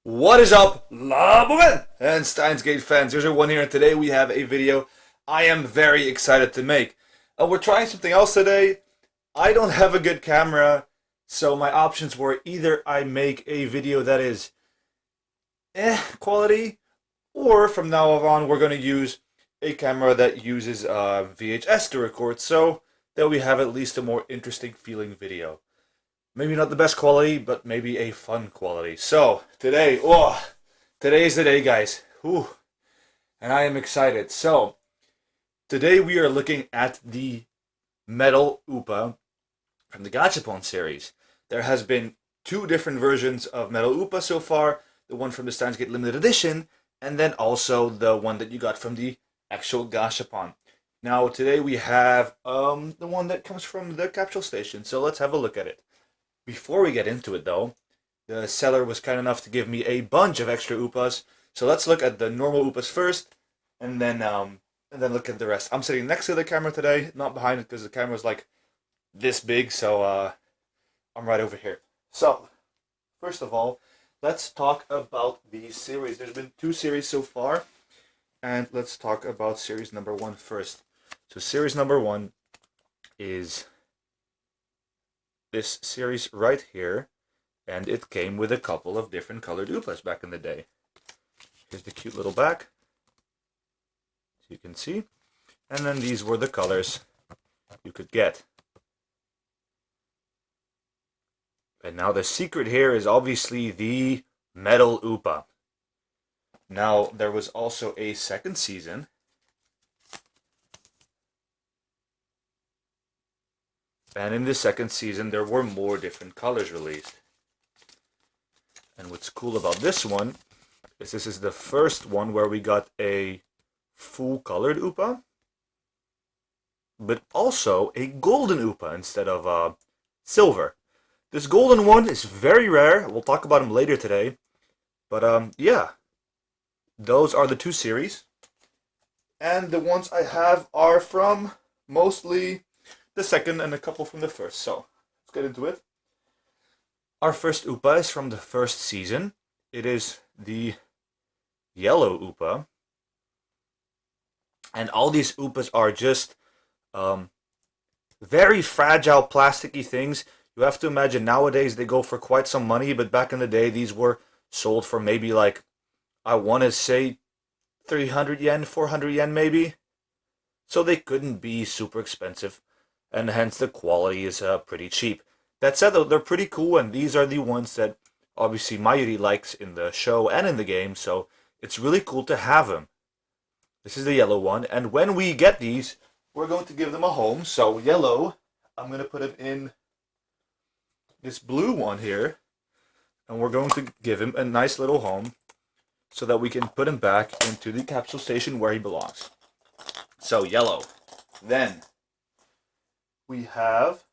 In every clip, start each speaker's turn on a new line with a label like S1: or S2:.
S1: What is up, Laboman and Steins fans? Here's your one here, and today we have a video I am very excited to make. We're trying something else today. I don't have a good camera, so my options were either I make a video that is quality, or from now on we're going to use a camera that uses VHS to record, so that we have at least a more interesting feeling video. Maybe not the best quality, but maybe a fun quality. So, today is the day, guys. Whew. And I am excited. So, today we are looking at the metal Oopa from the Gachapon series. There has been two different versions of metal Oopa so far. The one from the Steins limited edition, and then also the one that you got from the actual Gachapon. Now, today we have the one that comes from the capsule station. So, let's have a look at it. Before we get into it, though, the seller was kind enough to give me a bunch of extra Oopas. So let's look at the normal Oopas first, and then look at the rest. I'm sitting next to the camera today, not behind it, because the camera's like this big. So I'm right over here. So first of all, let's talk about the series. There's been two series so far, and let's talk about series number one first. So series number one is this series right here, and it came with a couple of different colored Oopas back in the day. Here's the cute little back, so you can see, and then these were the colors you could get. And now the secret here is obviously the metal Oopa. Now there was also a second season, and in the second season, there were more different colors released. And what's cool about this one is this is the first one where we got a full colored Oopa, but also a golden Oopa instead of silver. This golden one is very rare. We'll talk about him later today. But yeah, those are the two series. And the ones I have are from mostly the second and a couple from the first. So let's get into it. Our first Oopa is from the first season. It is the yellow Oopa. And all these Oopas are just very fragile plasticky things. You have to imagine nowadays they go for quite some money, but back in the day these were sold for maybe like, I want to say 300 yen, 400 yen maybe. So they couldn't be super expensive, and hence the quality is pretty cheap. That said, though, they're pretty cool, and these are the ones that obviously Mayuri likes in the show and in the game, so it's really cool to have them. This is the yellow one, and when we get these, we're going to give them a home. So yellow, I'm going to put him in this blue one here, and we're going to give him a nice little home so that we can put him back into the capsule station where he belongs. So yellow. Then we have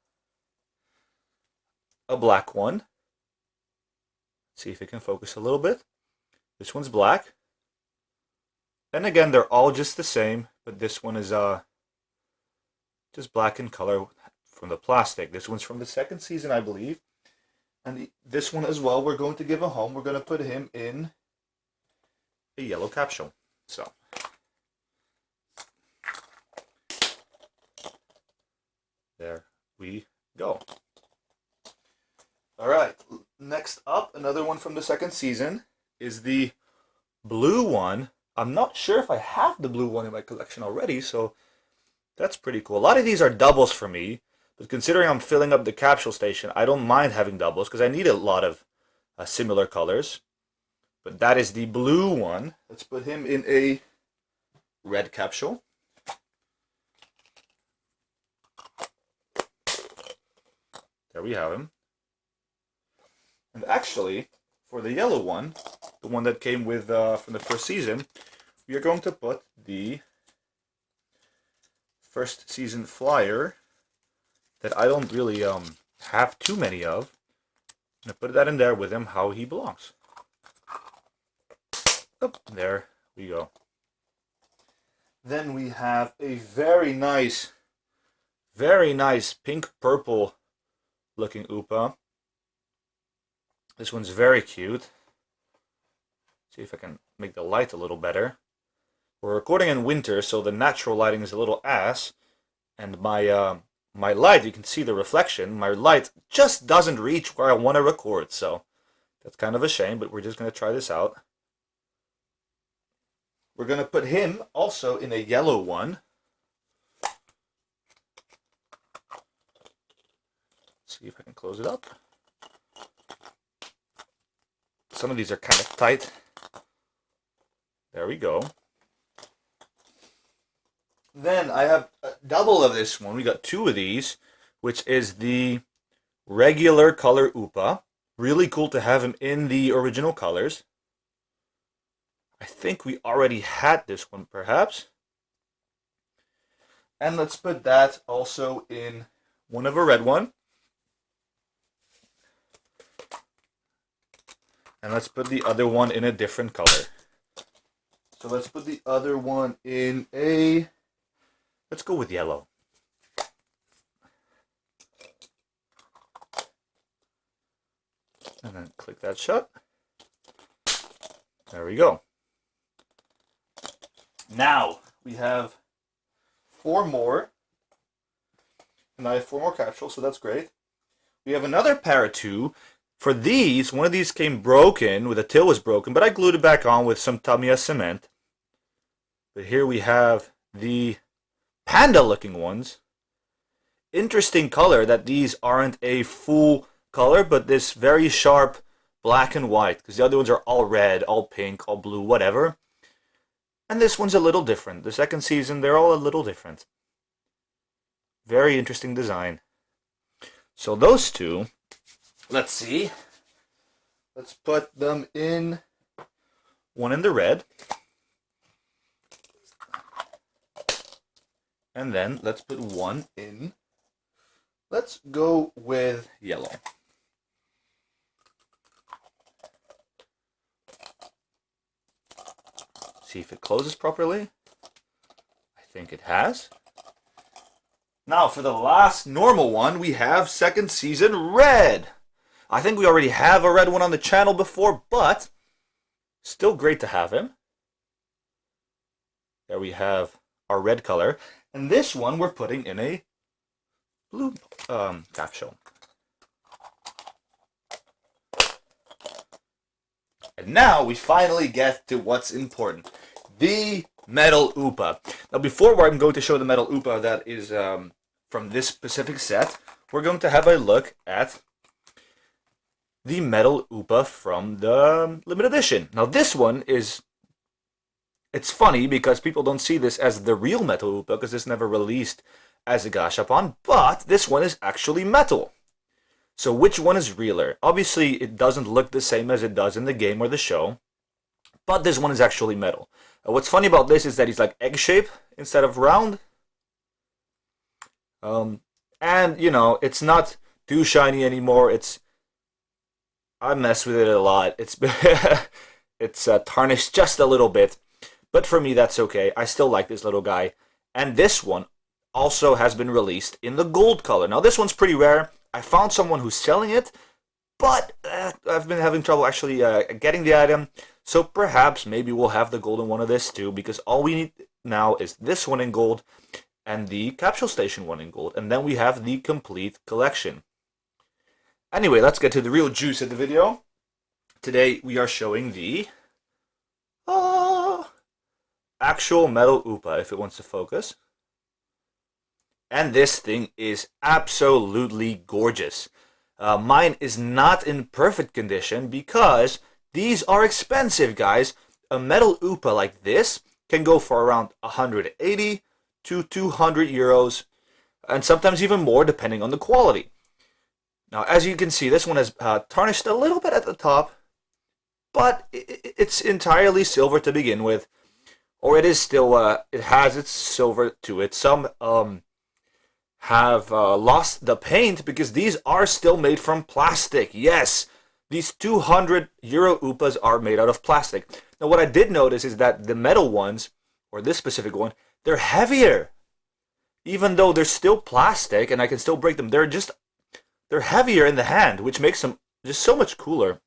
S1: a black one. Let's see if it can focus a little bit. This one's black. And again, they're all just the same, but this one is just black in color from the plastic. This one's from the second season, I believe. And this one as well, we're going to give a home. We're going to put him in a yellow capsule. So there we go. Alright, next up, another one from the second season is the blue one. I'm not sure if I have the blue one in my collection already, so that's pretty cool. A lot of these are doubles for me, but considering I'm filling up the capsule station, I don't mind having doubles because I need a lot of similar colors. But that is the blue one. Let's put him in a red capsule. There we have him. And actually, for the yellow one, the one that came with from the first season, we are going to put the first season flyer that I don't really have too many of. I'm going to put that in there with him how he belongs. Oh, there we go. Then we have a very nice pink purple looking Oopa. This one's very cute. See if I can make the light a little better. We're recording in winter, so the natural lighting is a little ass. And my light, you can see the reflection, my light just doesn't reach where I want to record, so that's kind of a shame, but we're just going to try this out. We're going to put him also in a yellow one. See if I can close it up. Some of these are kind of tight. There we go. Then I have a double of this one. We got two of these, which is the regular color Oopa. Really cool to have him in the original colors. I think we already had this one, perhaps. And let's put that also in one of a red one. And let's put the other one in a different color. So let's put the other one in a... Let's go with yellow. And then click that shut. There we go. Now we have 4 more. And I have 4 more capsules, so that's great. We have another pair of 2. For these, one of these came broken, with the tail was broken, but I glued it back on with some Tamiya cement. But here we have the panda looking ones. Interesting color that these aren't a full color, but this very sharp black and white, because the other ones are all red, all pink, all blue, whatever. And this one's a little different. The second season, they're all a little different. Very interesting design. So those 2, let's see. Let's put them in, one in the red. And then let's put one in, let's go with yellow. See if it closes properly. I think it has. Now for the last normal one, we have second season red. I think we already have a red one on the channel before, but still great to have him. There we have our red color. And this one we're putting in a blue capsule. And now we finally get to what's important. The metal Oopa. Now before I'm going to show the metal Oopa that is from this specific set, we're going to have a look at the metal Oopa from the limited edition. Now this one is... It's funny because people don't see this as the real metal Oopa because it's never released as a Gachapon, but this one is actually metal. So which one is realer? Obviously it doesn't look the same as it does in the game or the show, but this one is actually metal. What's funny about this is that he's like egg-shape instead of round. And, you know, it's not too shiny anymore. I mess with it a lot. It's tarnished just a little bit. But for me, that's okay. I still like this little guy. And this one also has been released in the gold color. Now, this one's pretty rare. I found someone who's selling it, but I've been having trouble actually getting the item. So perhaps maybe we'll have the golden one of this too, because all we need now is this one in gold and the capsule station one in gold. And then we have the complete collection. Anyway, let's get to the real juice of the video. Today we are showing the... actual metal Oopa, if it wants to focus. And this thing is absolutely gorgeous. Mine is not in perfect condition because these are expensive, guys. A metal Oopa like this can go for around 180 to 200 euros, and sometimes even more depending on the quality. Now, as you can see, this one has tarnished a little bit at the top, but it's entirely silver to begin with. Or it is still, it has its silver to it. Some have lost the paint because these are still made from plastic. Yes, these 200 euro Oopas are made out of plastic. Now what I did notice is that the metal ones, or this specific one, they're heavier. Even though they're still plastic and I can still break them, they're heavier in the hand, which makes them just so much cooler.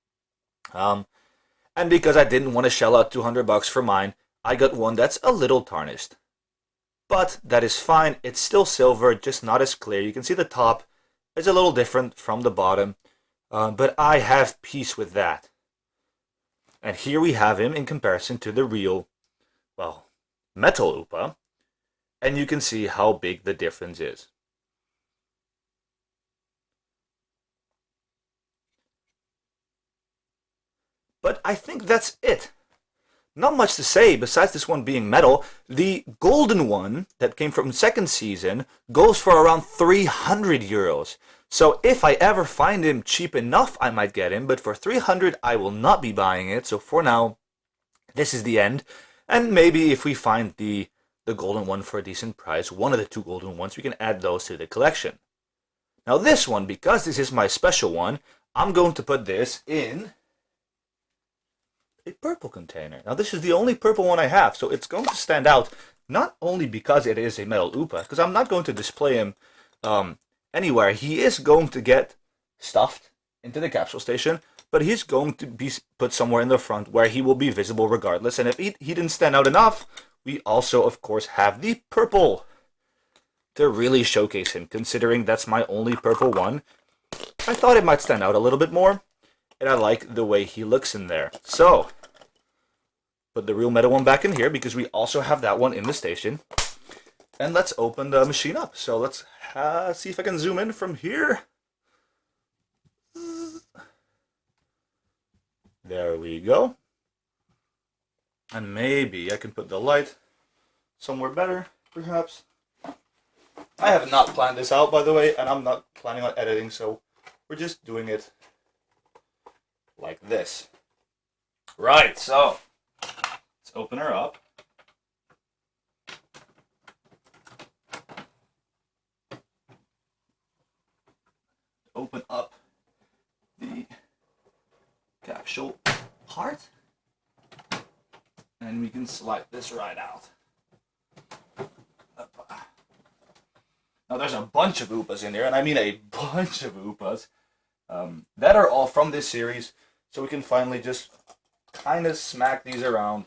S1: And because I didn't want to shell out 200 bucks for mine, I got one that's a little tarnished. But that is fine, it's still silver, just not as clear. You can see the top is a little different from the bottom, but I have peace with that. And here we have him in comparison to the real, well, metal Oopa, and you can see how big the difference is. But I think that's it. Not much to say besides this one being metal. The golden one that came from second season goes for around 300 euros. So if I ever find him cheap enough, I might get him. But for 300, I will not be buying it. So for now, this is the end. And maybe if we find the golden one for a decent price, one of the two golden ones, we can add those to the collection. Now this one, because this is my special one, I'm going to put this in a purple container. Now this is the only purple one I have, so it's going to stand out not only because it is a metal Oopa, because I'm not going to display him anywhere. He is going to get stuffed into the capsule station, but he's going to be put somewhere in the front where he will be visible regardless. And if he didn't stand out enough, we also, of course, have the purple to really showcase him. Considering that's my only purple one, I thought it might stand out a little bit more. And I like the way he looks in there. So, put the real metal one back in here because we also have that one in the station. And let's open the machine up. So let's see if I can zoom in from here. There we go. And maybe I can put the light somewhere better, perhaps. I have not planned this out, by the way, and I'm not planning on editing, so we're just doing it like this. Right, so let's open her up. Open up the capsule part, and we can slide this right out. Now there's a bunch of Oopas in there, and I mean a bunch of Oopas that are all from this series. So we can finally just kind of smack these around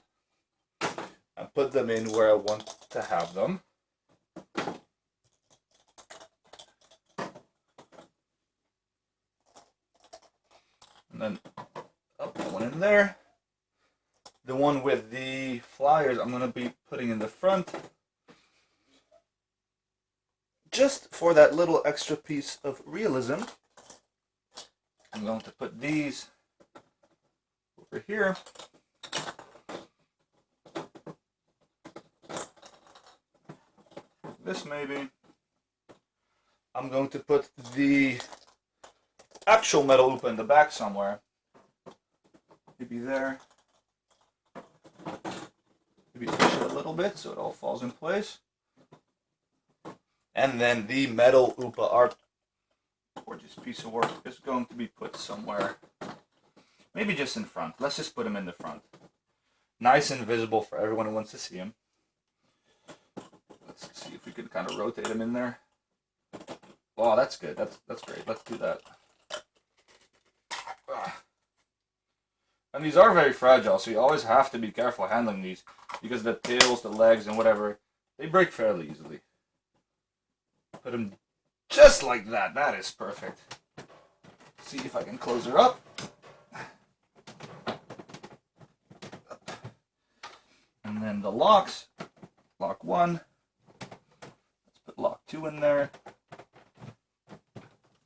S1: and put them in where I want to have them. And then that one in there. The one with the flyers I'm going to be putting in the front. Just for that little extra piece of realism, I'm going to put these over here. This maybe. I'm going to put the actual metal Oopa in the back somewhere. Maybe there. Maybe push it a little bit so it all falls in place. And then the metal Oopa, our gorgeous piece of work, is going to be put somewhere. Maybe just in front. Let's just put him in the front. Nice and visible for everyone who wants to see him. Let's see if we can kind of rotate him in there. Oh, that's good. That's great. Let's do that. And these are very fragile, so you always have to be careful handling these, because the tails, the legs, and whatever, they break fairly easily. Put them just like that. That is perfect. See if I can close her up. And then the locks. Lock 1. Let's put lock 2 in there.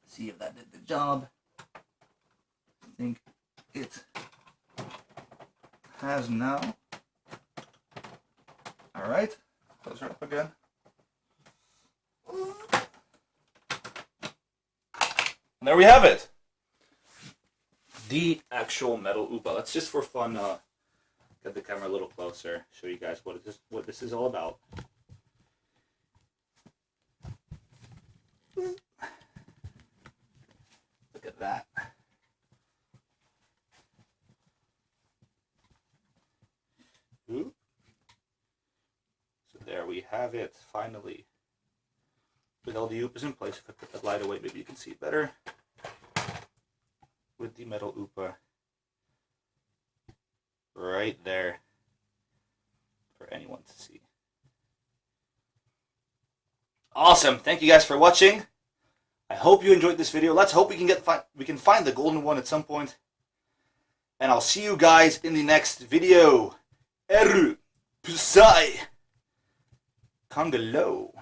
S1: See if that did the job. I think it has now. Alright. Close her up again. And there we have it. The actual metal Oopa. Let's just for fun get the camera a little closer, show you guys what this is all about. Look at that. Ooh. So there we have it, finally. With all the Oopas in place, if I put that light away, maybe you can see it better. With the metal Oopa right there for anyone to see. Awesome. Thank you guys for watching. I hope you enjoyed this video. Let's hope we can find the golden one at some point. And I'll see you guys in the next video. Eru Pusai Kangalo.